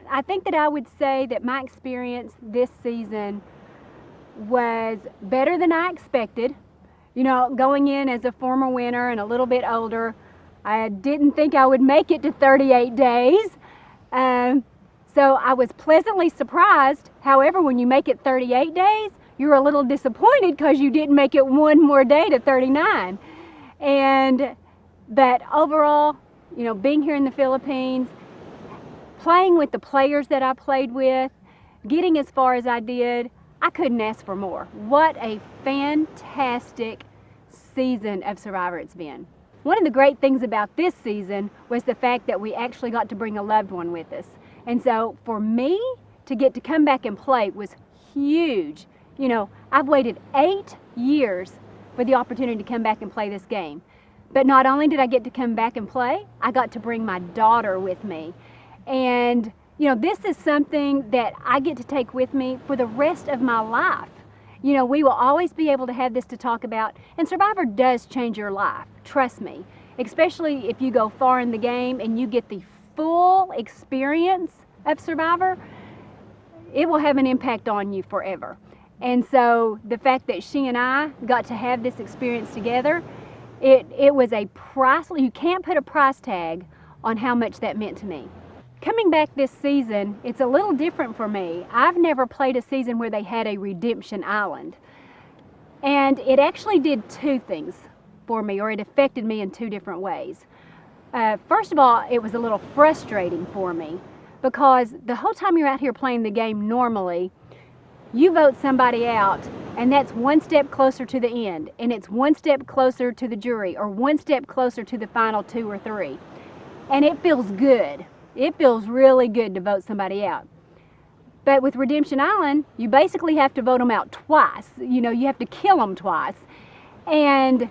I think that I would say that my experience this season was better than I expected. You know, going in as a former winner and a little bit older, I didn't think I would make it to 38 days. Um, so I was pleasantly surprised. However, when you make it 38 days, you're a little disappointed because you didn't make it one more day to 39. And but overall, you know, being here in the Philippines, playing with the players that I played with, getting as far as I did, I couldn't ask for more. What a fantastic season of Survivor it's been. One of the great things about this season was the fact that we actually got to bring a loved one with us. And so for me to get to come back and play was huge. You know, I've waited 8 years for the opportunity to come back and play this game. But not only did I get to come back and play, I got to bring my daughter with me. And you know, this is something that I get to take with me for the rest of my life. You know, we will always be able to have this to talk about, and Survivor does change your life, trust me. Especially if you go far in the game and you get the full experience of Survivor, it will have an impact on you forever. And so the fact that she and I got to have this experience together, it was a priceless, you can't put a price tag on how much that meant to me. Coming back this season, it's a little different for me. I've never played a season where they had a redemption island. And it actually did two things for me, or it affected me in two different ways. First of all, it was a little frustrating for me because the whole time you're out here playing the game normally, you vote somebody out and that's one step closer to the end, and it's one step closer to the jury, or one step closer to the final 2 or 3. And it feels good. It feels really good to vote somebody out. But with Redemption Island, you basically have to vote them out twice. You know, you have to kill them twice. And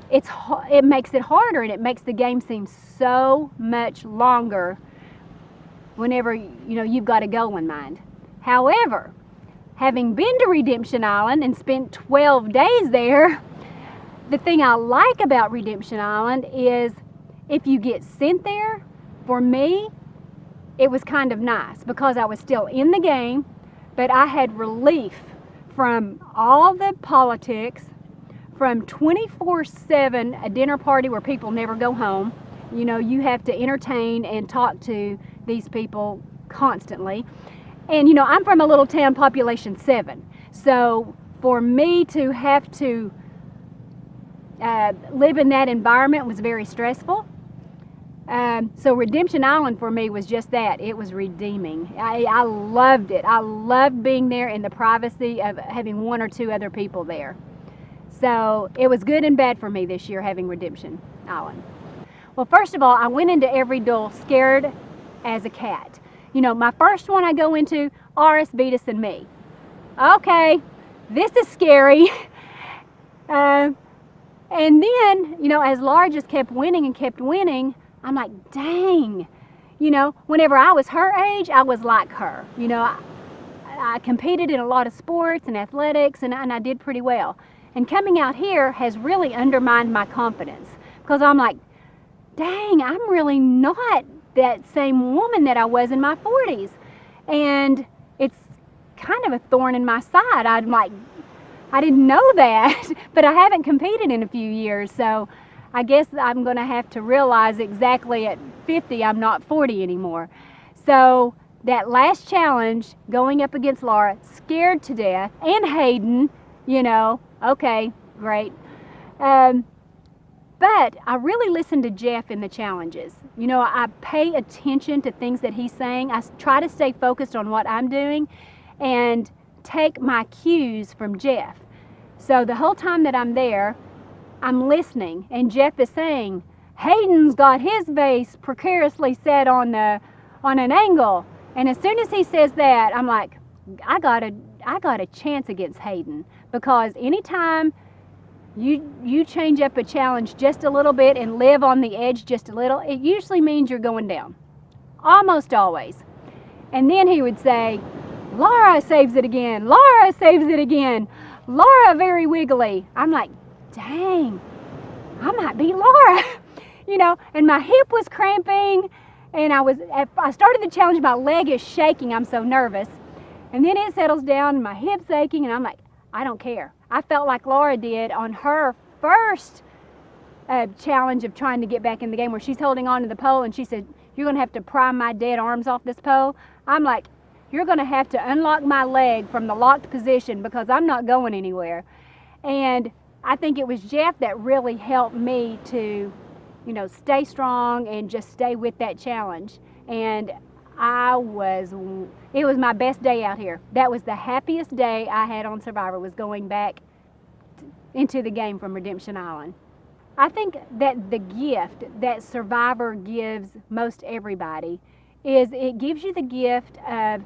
it makes it harder, and it makes the game seem so much longer whenever, you know, you've got a goal in mind. However, having been to Redemption Island and spent 12 days there, the thing I like about Redemption Island is if you get sent there, for me, it was kind of nice because I was still in the game, but I had relief from all the politics, from 24/7, a dinner party where people never go home. You know, you have to entertain and talk to these people constantly. And you know, I'm from a little town, population 7. So for me to have to live in that environment was very stressful. So Redemption Island for me was just that. It was redeeming. I loved it. I loved being there in the privacy of having 1 or 2 other people there. So it was good and bad for me this year having Redemption Island. Well, first of all, I went into every duel scared as a cat. You know, my first one I go into, Aras, Vetus, and me. Okay, this is scary. And then, you know, as Laura just kept winning and kept winning, I'm like, dang. You know, whenever I was her age, I was like her. You know, I competed in a lot of sports and athletics, and I did pretty well. And coming out here has really undermined my confidence because I'm like, dang, I'm really not that same woman that I was in my 40s. And it's kind of a thorn in my side. I'm like, I didn't know that, but I haven't competed in a few years. So I guess I'm going to have to realize exactly at 50 I'm not 40 anymore. So that last challenge, going up against Laura, scared to death, and Hayden, you know, okay, great. But I really listen to Jeff in the challenges. You know, I pay attention to things that he's saying. I try to stay focused on what I'm doing and take my cues from Jeff. So the whole time that I'm there, I'm listening, and Jeff is saying, Hayden's got his vase precariously set on an angle. And as soon as he says that, I'm like, I got a chance against Hayden, because anytime you change up a challenge just a little bit and live on the edge just a little, it usually means you're going down. Almost always. And then he would say, Laura saves it again. Laura saves it again. Laura very wiggly. I'm like, dang, I might beat Laura. You know, and my hip was cramping, And I started the challenge, my leg is shaking, I'm so nervous. And then it settles down and my hip's aching and I'm like, I don't care. I felt like Laura did on her first challenge of trying to get back in the game, where she's holding on to the pole and she said, you're gonna have to pry my dead arms off this pole. I'm like, you're gonna have to unlock my leg from the locked position because I'm not going anywhere. And I think it was Jeff that really helped me to, stay strong and just stay with that challenge. And it was my best day out here. That was the happiest day I had on Survivor, was going back into the game from Redemption Island. I think that the gift that Survivor gives most everybody is it gives you the gift of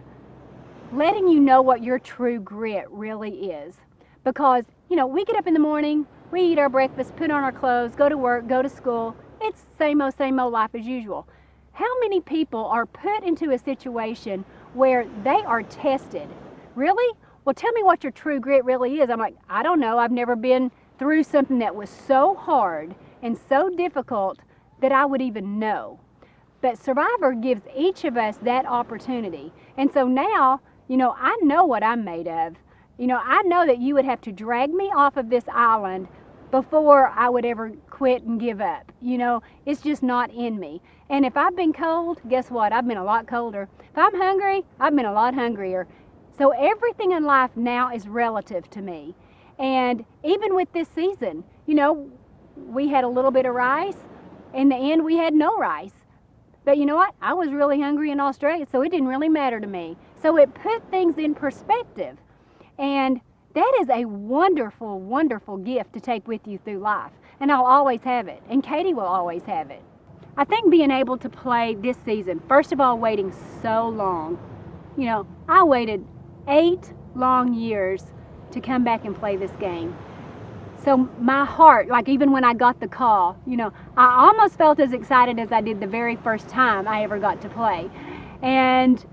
letting you know what your true grit really is. Because, we get up in the morning, we eat our breakfast, put on our clothes, go to work, go to school. It's same old life as usual. How many people are put into a situation where they are tested? Really? Well, tell me what your true grit really is. I'm like, I don't know. I've never been through something that was so hard and so difficult that I would even know. But Survivor gives each of us that opportunity. And so now, I know what I'm made of. I know that you would have to drag me off of this island before I would ever quit and give up. It's just not in me. And if I've been cold, guess what? I've been a lot colder. If I'm hungry, I've been a lot hungrier. So everything in life now is relative to me. And even with this season, we had a little bit of rice. In the end, we had no rice. But you know what? I was really hungry in Australia, so it didn't really matter to me. So it put things in perspective. And that is a wonderful, wonderful gift to take with you through life. And I'll always have it. And Katie will always have it. I think being able to play this season, first of all, waiting so long. I waited 8 long years to come back and play this game. So my heart, like even when I got the call, I almost felt as excited as I did the very first time I ever got to play. And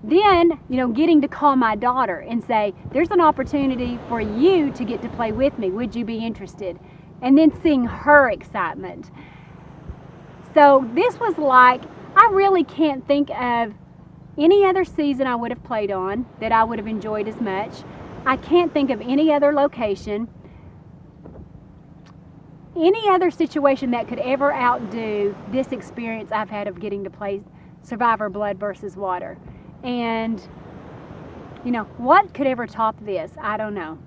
then, getting to call my daughter and say, there's an opportunity for you to get to play with me. Would you be interested? And then seeing her excitement. So this was like, I really can't think of any other season I would have played on that I would have enjoyed as much. I can't think of any other location, any other situation that could ever outdo this experience I've had of getting to play Survivor Blood versus Water. And, what could ever top this? I don't know.